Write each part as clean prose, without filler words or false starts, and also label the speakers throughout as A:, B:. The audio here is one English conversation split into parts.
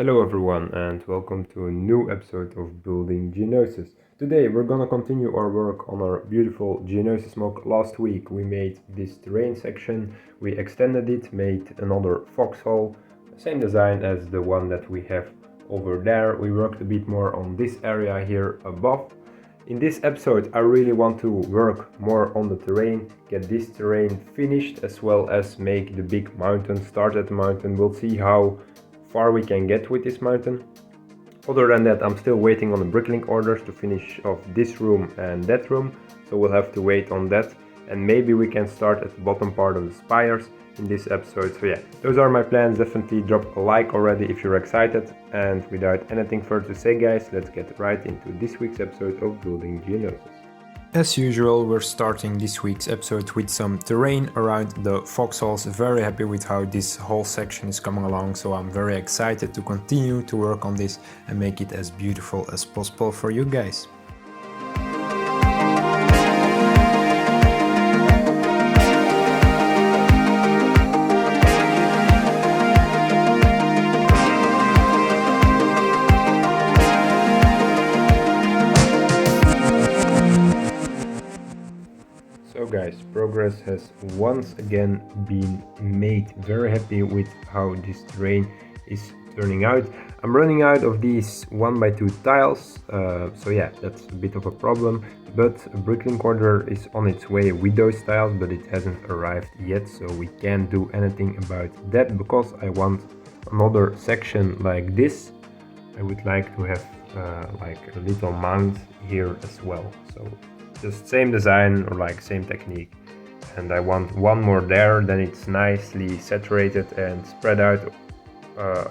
A: Hello everyone and welcome to a new episode of Building Geonosis. Today we're gonna continue our work on our beautiful Geonosis mock. Last week we made this terrain section, we extended it, made another foxhole, same design as the one that we have over there. We worked a bit more on this area here above. In this episode I really want to work more on the terrain, get this terrain finished, as well as make the big mountain, start at the mountain. We'll see how far we can get with this mountain. Other than that, I'm still waiting on the bricklink orders to finish off this room and that room, so we'll have to wait on that, and maybe we can start at the bottom part of the spires in this episode. So yeah, those are my plans. Definitely drop a like already if you're excited, and without anything further to say guys, let's get right into this week's episode of Building Geonosis. As usual, we're starting this week's episode with some terrain around the foxholes. Very happy with how this whole section is coming along, so I'm very excited to continue to work on this and make it as beautiful as possible for you guys. So guys, progress has once again been made. Very happy with how this terrain is turning out. I'm running out of these 1x2 tiles, so yeah, that's a bit of a problem, but a bricklink order is on its way with those tiles, but it hasn't arrived yet, so we can't do anything about that because I want another section like this. I would like to have like a little mount here as well, so just same design or like same technique, and I want one more there, then it's nicely saturated and spread out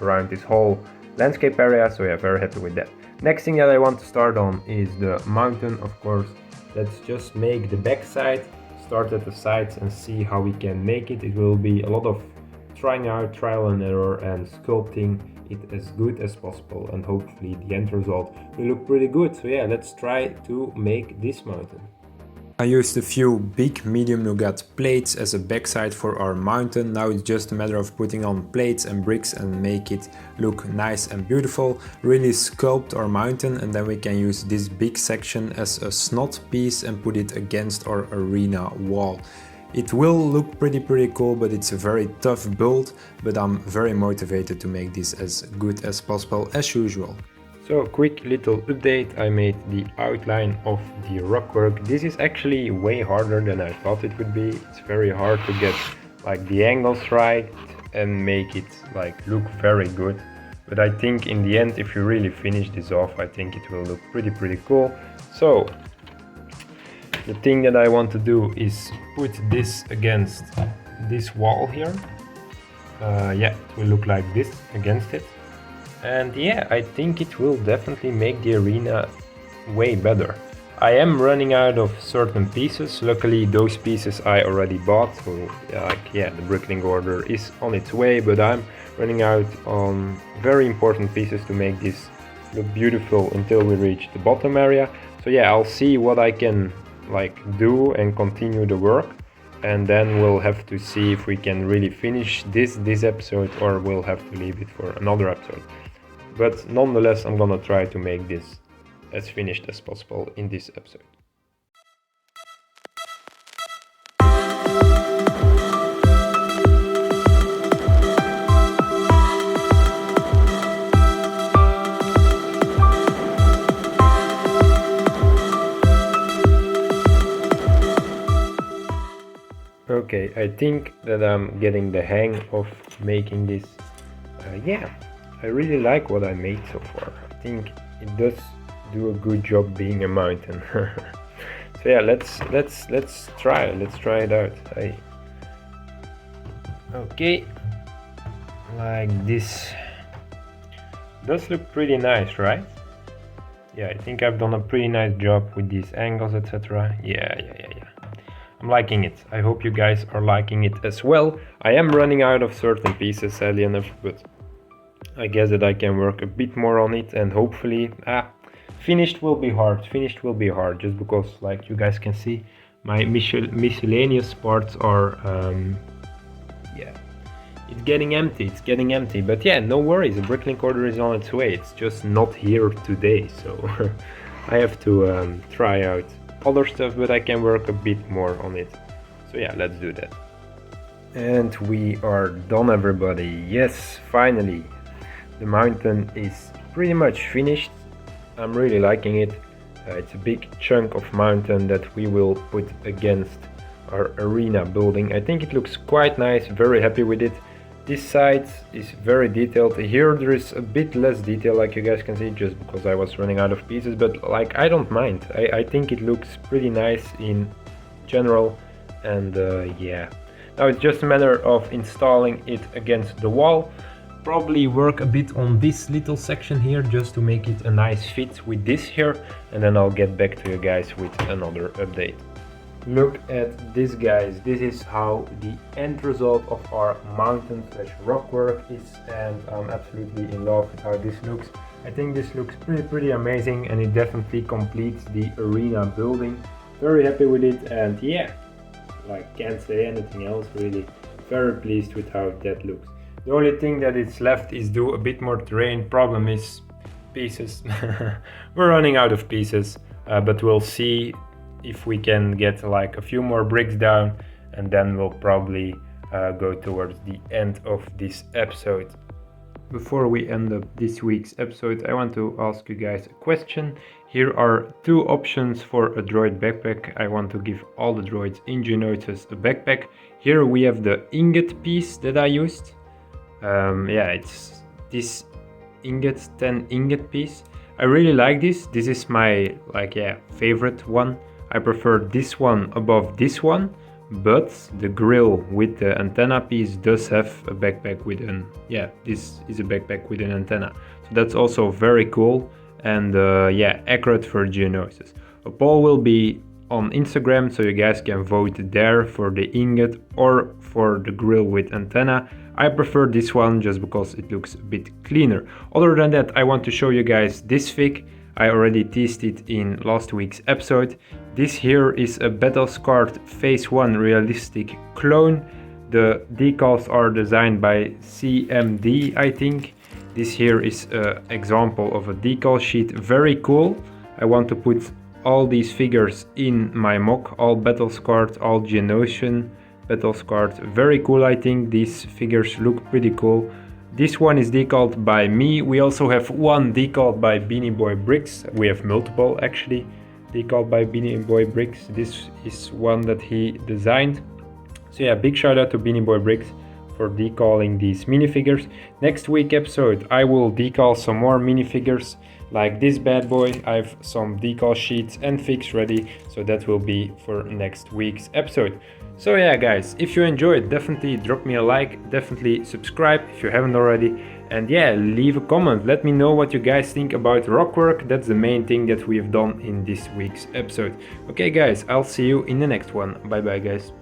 A: around this whole landscape area. So yeah, very happy with that. Next thing that I want to start on is the mountain, of course. Let's just make the back side, start at the sides and see how we can make it. It will be a lot of trying out, trial and error, and sculpting it as good as possible, and hopefully the end result will look pretty good. So yeah, let's try to make this mountain. I used a few big medium nougat plates as a backside for our mountain. Now it's just a matter of putting on plates and bricks and make it look nice and beautiful. Really sculpt our mountain, and then we can use this big section as a snot piece and put it against our arena wall. It will look pretty cool, but it's a very tough build, but I'm very motivated to make this as good as possible as usual. So quick little update, I made the outline of the rockwork. This is actually way harder than I thought it would be. It's very hard to get like the angles right and make it like look very good. But I think in the end, if you really finish this off, I think it will look pretty cool. So the thing that I want to do is put this against this wall here. Yeah, it will look like this against it. And yeah, I think it will definitely make the arena way better. I am running out of certain pieces. Luckily those pieces I already bought, so like yeah, the bricklink order is on its way, but I'm running out on very important pieces to make this look beautiful until we reach the bottom area. So yeah, I'll see what I can like do and continue the work, and then we'll have to see if we can really finish this episode, or we'll have to leave it for another episode. But nonetheless, I'm gonna try to make this as finished as possible in this episode. Okay, I think that I'm getting the hang of making this. Yeah, I really like what I made so far. I think it does do a good job being a mountain. So yeah, let's try it out. Okay, like this. Does look pretty nice, right? Yeah, I think I've done a pretty nice job with these angles, etc. Yeah. I'm liking it. I hope you guys are liking it as well. I am running out of certain pieces, sadly enough, but I guess that I can work a bit more on it, and hopefully finished will be hard. Just because, like you guys can see, my miscellaneous parts are yeah, it's getting empty, but yeah, no worries, the bricklink order is on its way. It's just not here today, so I have to try out other stuff, but I can work a bit more on it. So yeah, let's do that. And we are done, everybody. Yes, finally. The mountain is pretty much finished. I'm really liking it. It's a big chunk of mountain that we will put against our arena building. I think it looks quite nice, very happy with it. This side is very detailed. Here there is a bit less detail, like you guys can see, just because I was running out of pieces, but like I don't mind. I think it looks pretty nice in general, and yeah. Now it's just a matter of installing it against the wall. Probably work a bit on this little section here just to make it a nice fit with this here, and then I'll get back to you guys with another update. Look at this, guys. This is how the end result of our mountain / rockwork is, and I'm absolutely in love with how this looks. I think this looks pretty amazing, and it definitely completes the arena building. Very happy with it, and yeah, like can't say anything else really. Very pleased with how that looks. The only thing that is left is do a bit more terrain. Problem is pieces. We're running out of pieces, but we'll see if we can get like a few more bricks down, and then we'll probably go towards the end of this episode. Before we end up this week's episode, I want to ask you guys a question. Here are two options for a droid backpack. I want to give all the droids in Geonosis a backpack. Here we have the ingot piece that I used. Yeah, it's this 10 ingot piece. I really like this. This is my favorite one. I prefer this one above this one, but the grill with the antenna piece does have a backpack with this is a backpack with an antenna. So that's also very cool, and accurate for Geonosis. A poll will be on Instagram, so you guys can vote there for the ingot or for the grill with antenna. I prefer this one just because it looks a bit cleaner. Other than that, I want to show you guys this fig. I already teased it in last week's episode. This here is a battle-scarred phase 1 realistic clone. The decals are designed by CMD, I think. This here is an example of a decal sheet, very cool. I want to put all these figures in my mock, all battle-scarred, all Geonosian battle-scarred. Very cool, I think. These figures look pretty cool. This one is decaled by me. We also have one decaled by Beanie Boy Brix. We have multiple actually decaled by Beanie Boy Brix. This is one that he designed. So yeah, big shout out to Beanie Boy Brix for decaling these minifigures. Next week episode I will decal some more minifigures like this bad boy. I have some decal sheets and figs ready, so that will be for next week's episode. So yeah guys, if you enjoyed, definitely drop me a like, definitely subscribe if you haven't already, and yeah, leave a comment. Let me know what you guys think about Rockwork. That's the main thing that we have done in this week's episode. Okay guys, I'll see you in the next one. Bye bye guys.